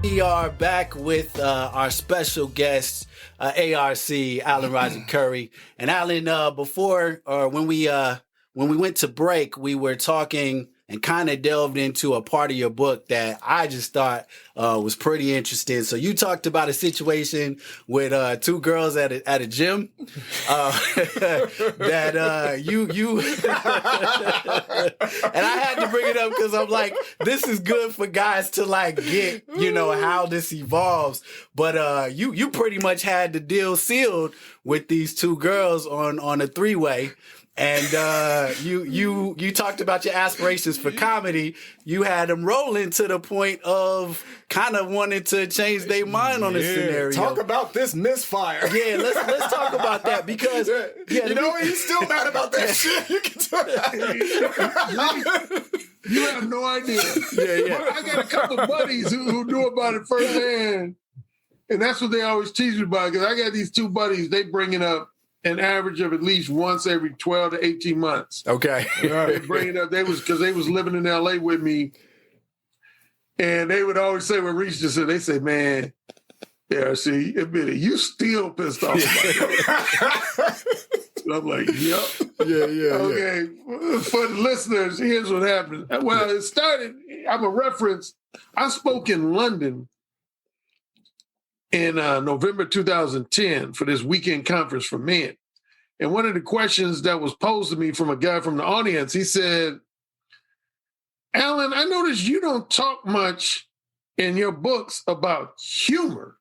We are back with our special guest, ARC, Alan Roger Currie. And Alan, when we went to break, we were talking and kind of delved into a part of your book that I just thought was pretty interesting. So you talked about a situation with two girls at a gym that you and I had to bring it up because I'm like, this is good for guys to like get, how this evolves. But you pretty much had the deal sealed with these two girls on a three-way. And you talked about your aspirations for comedy. You had them rolling to the point of kind of wanting to change their mind on the scenario. Talk about this misfire. Yeah, let's talk about that because he's still mad about that shit. You can tell. You have no idea. Yeah. But I got a couple of buddies who knew about it firsthand, and that's what they always tease me about. Because I got these two buddies, they bring it up an average of at least once every 12 to 18 months. Okay. They bring it up. Because they was living in LA with me. And they would always say, when Reach just said, they say, man, see, admit it, you still pissed off about it. I'm like, yep. Yeah. Okay. For the listeners, here's what happened. Well, it started, I'm a reference. I spoke in London in November 2010 for this weekend conference for men. And one of the questions that was posed to me from a guy from the audience, he said, Alan, I noticed you don't talk much in your books about humor.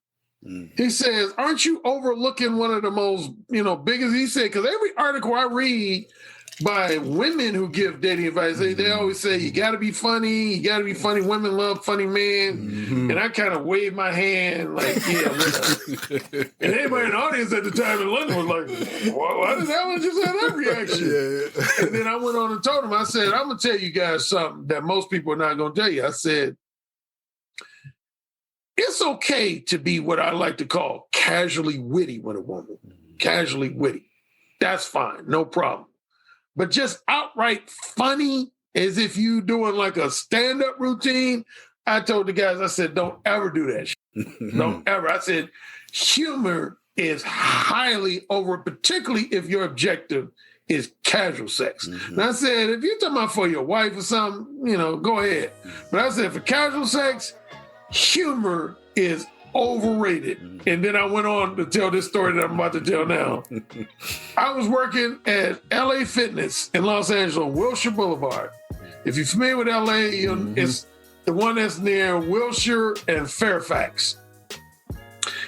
He says, aren't you overlooking one of the most, biggest, he said, because every article I read by women who give dating advice, they always say, you got to be funny. Women love funny men. And I kind of wave my hand like, yeah, whatever. And everybody in the audience at the time in London was like, why does Alan just have that reaction? Yeah. And then I went on and told him, I said, I'm going to tell you guys something that most people are not going to tell you. I said, it's okay to be what I like to call casually witty with a woman. Casually witty. That's fine. No problem. But just outright funny, as if you doing like a stand-up routine, I told the guys, I said, don't ever do that shit. Don't ever. I said, humor is highly over, particularly if your objective is casual sex. And I said, if you're talking about for your wife or something, go ahead. But I said, for casual sex, humor is overrated. And then I went on to tell this story that I'm about to tell now. I was working at LA Fitness in Los Angeles, Wilshire Boulevard. If you're familiar with LA, it's the one that's near Wilshire and Fairfax.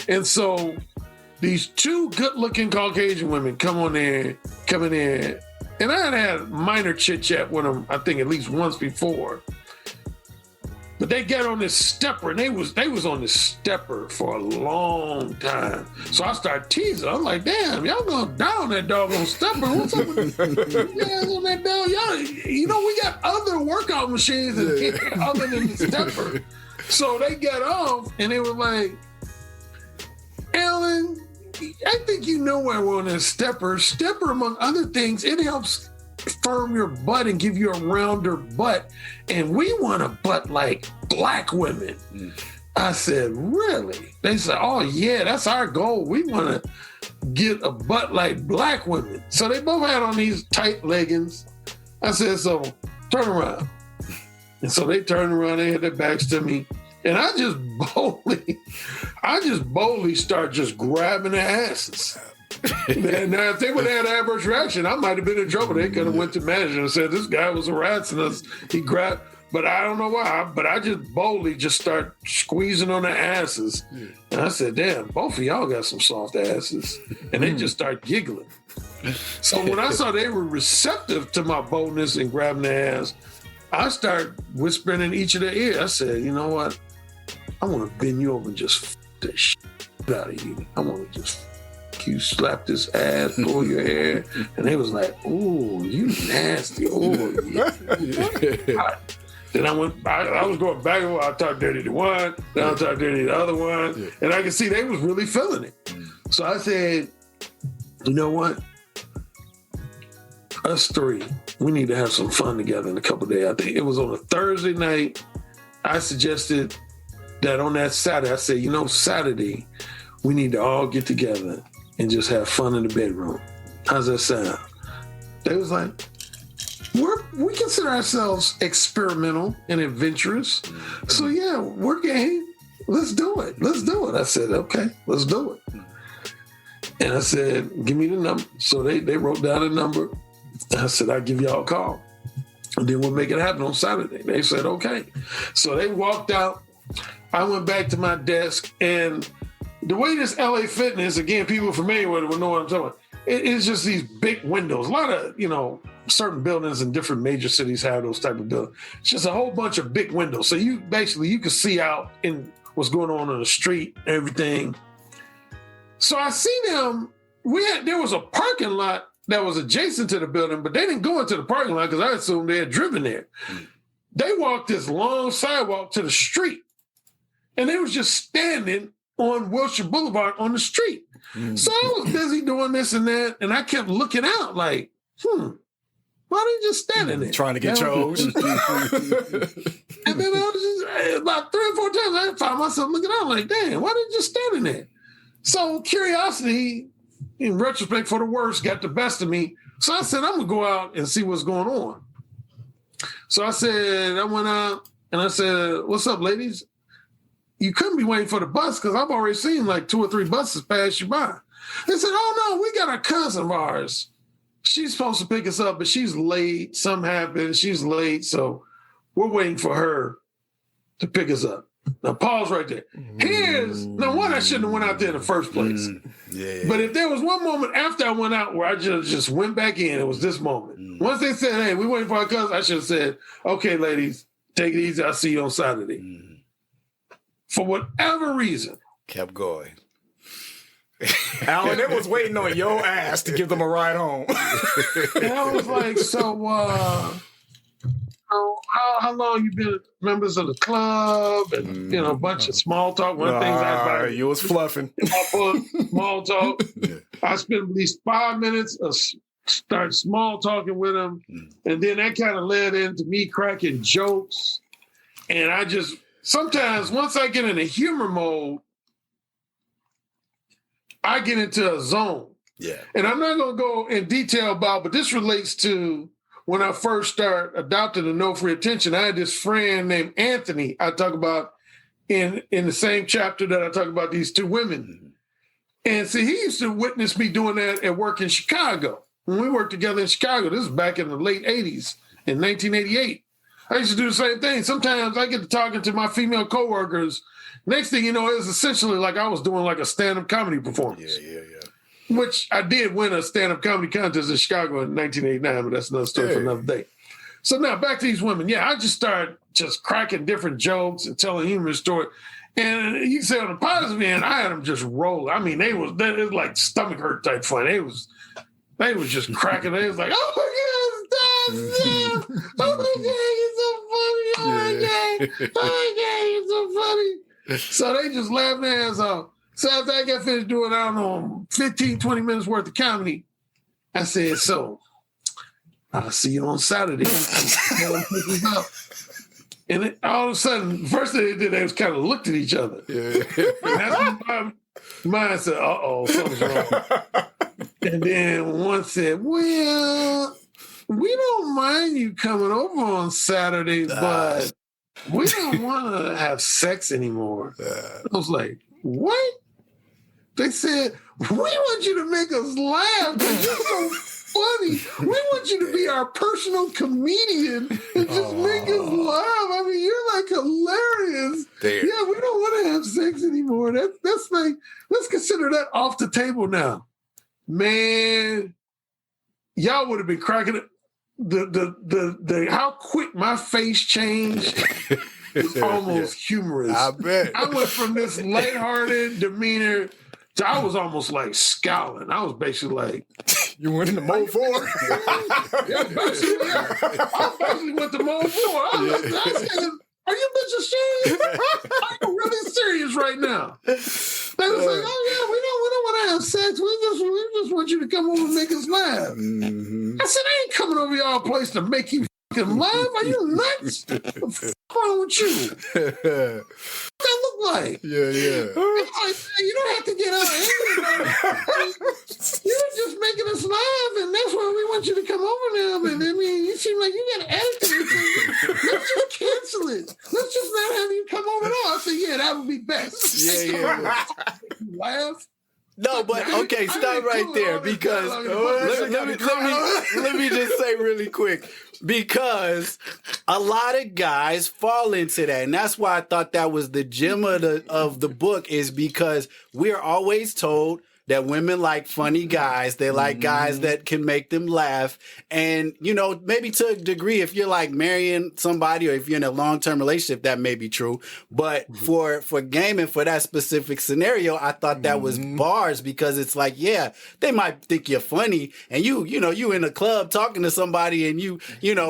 And so these two good-looking Caucasian women coming in, and I had minor chit-chat with them, I think at least once before. But they got on this stepper, and they was on this stepper for a long time. So I started teasing. I'm like, damn, y'all gonna down that doggone stepper. What's up with you guys on that down? Y'all, we got other workout machines other than the stepper. So they got off, and they were like, Alan, I think you know why we're on this stepper. Stepper, among other things, it helps firm your butt and give you a rounder butt. And we want a butt like black women. I said, really? They said, oh yeah, that's our goal. We want to get a butt like black women. So they both had on these tight leggings. I said, so turn around. And so they turned around, they had their backs to me. And I just boldly start just grabbing their asses. Now, if they would have had adverse reaction, I might have been in trouble. They could have went to management and said, this guy was harassing us. He grabbed, but I don't know why. But I just boldly just start squeezing on their asses. And I said, damn, both of y'all got some soft asses. And they just start giggling. So when I saw they were receptive to my boldness and grabbing their ass, I started whispering in each of their ears. I said, you know what? I want to bend you over and just f*** the shit out of you. I want to just you slap this ass, pull your hair, and they was like, "Ooh, you nasty!" Oh, yeah. Then I was going back and forth. I talked dirty to one, then I talked dirty to the other one, and I could see they was really feeling it. So I said, "You know what? Us three, we need to have some fun together in a couple of days." I think it was on a Thursday night. I suggested that on that Saturday, I said, Saturday, we need to all get together and just have fun in the bedroom. How's that sound? They was like, we consider ourselves experimental and adventurous. So yeah, we're game. Let's do it. I said, okay, let's do it. And I said, give me the number. So they wrote down a number. I said, I'll give y'all a call. And then we'll make it happen on Saturday. They said, okay. So they walked out. I went back to my desk. And the way this LA Fitness, again, people familiar with it will know what I'm talking about. It's just these big windows. A lot of, certain buildings in different major cities have those type of buildings. It's just a whole bunch of big windows. So you can see out in what's going on the street, everything. So I see them. There was a parking lot that was adjacent to the building, but they didn't go into the parking lot because I assumed they had driven there. They walked this long sidewalk to the street, and they was just standing on Wilshire Boulevard on the street. So I was busy doing this and that, and I kept looking out like, why are they just standing there? Trying to get chose. And then I was just, about 3 or 4 times, I found myself looking out like, damn, why are they just standing there? So curiosity, in retrospect for the worst, got the best of me. So I said, I'm going to go out and see what's going on. So I went out and I said, what's up, ladies? You couldn't be waiting for the bus because I've already seen like 2 or 3 buses pass you by. They said, oh, no, we got a cousin of ours. She's supposed to pick us up, but she's late. Something happened. She's late. So we're waiting for her to pick us up. Now, pause right there. I shouldn't have went out there in the first place. But if there was one moment after I went out where I just went back in, it was this moment. Once they said, hey, we're waiting for our cousin, I should have said, okay, ladies, take it easy. I'll see you on Saturday. For whatever reason. Kept going. Alan, they was waiting on your ass to give them a ride home. And I was like, so, how long you been members of the club? And, a bunch of small talk. One of the things I about you was fluffing. In my book, small talk. I spent at least 5 minutes of start small talking with them. And then that kind of led into me cracking jokes. And I just, sometimes once I get in a humor mode, I get into a zone. Yeah. And I'm not going to go in detail about, but this relates to when I first started adopting the No Free Attention. I had this friend named Anthony I talk about in the same chapter that I talk about these 2 women. And see, he used to witness me doing that at work in Chicago. When we worked together in Chicago, this is back in the late 80s, in 1988. I used to do the same thing. Sometimes I get to talking to my female coworkers. Next thing you know, it was essentially like I was doing like a stand-up comedy performance. Yeah. Which I did win a stand-up comedy contest in Chicago in 1989, but that's another story for another day. So now back to these women. Yeah, I just started just cracking different jokes and telling humorous stories. And you can say on the positive end, I had them just roll. I mean, it was like stomach hurt type fun. They was just cracking. They was like, oh my God, stop. Oh my God, you're so funny. Oh my God, you're so funny. So they just laughed their ass off. So after I got finished doing, I don't know, 15, 20 minutes worth of comedy, I said, so I'll see you on Saturday. And then all of a sudden, first thing they did, they was kind of looked at each other. And that's when my mind said, uh-oh, something's wrong. And then one said, well, we don't mind you coming over on Saturday, but we don't want to have sex anymore. I was like, what? They said, we want you to make us laugh because you're so funny. We want you to be our personal comedian and just make us laugh. I mean, you're like hilarious. Damn. Yeah, we don't want to have sex anymore. That's like, let's consider that off the table now. Man, y'all would have been cracking it. The how quick my face changed was almost humorous. I bet. I went from this lighthearted demeanor to I was almost like scowling. I was basically like, you went in the mode 4? yeah, basically, yeah. I basically went to mode 4. I said, are you bitches serious? Are you really serious right now? They was like, oh yeah, we don't want to have sex. We just want you to come over and make us laugh. I said, I ain't coming over y'all place to make you fucking laugh. Are you nuts? What's wrong with you? I look like? Yeah. It's like, you don't have to get out angry. You're just making us laugh, and that's why we want you to come over now. But I mean, you seem like you got an attitude. Let's just cancel it. Let's just not have you come over now. I said, yeah, that would be best. Yeah. Laugh. No, but okay, stop right there because let me just say really quick, because a lot of guys fall into that, and that's why I thought that was the gem of the book, is because we're always told that women like funny guys. They like guys that can make them laugh. And, you know, maybe to a degree, if you're like marrying somebody or if you're in a long-term relationship, that may be true. But for gaming, for that specific scenario, I thought that was bars, because it's like, yeah, they might think you're funny, and you in a club talking to somebody and you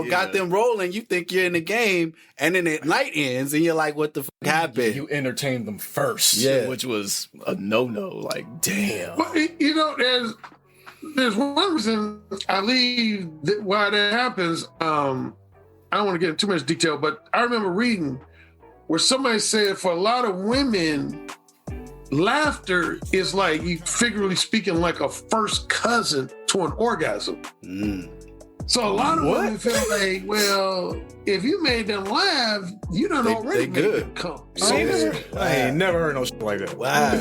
got them rolling. You think you're in the game, and then the night ends and you're like, what the fuck happened? You entertained them first, which was a no-no. Like, damn. But, you know, there's one reason I leave why that happens. I don't want to get into too much detail, but I remember reading where somebody said for a lot of women, laughter is like, you figuratively speaking, like a first cousin to an orgasm. So a lot of women feel like, well, if you made them laugh, you done already made them come. I ain't never heard no shit like that. Wow.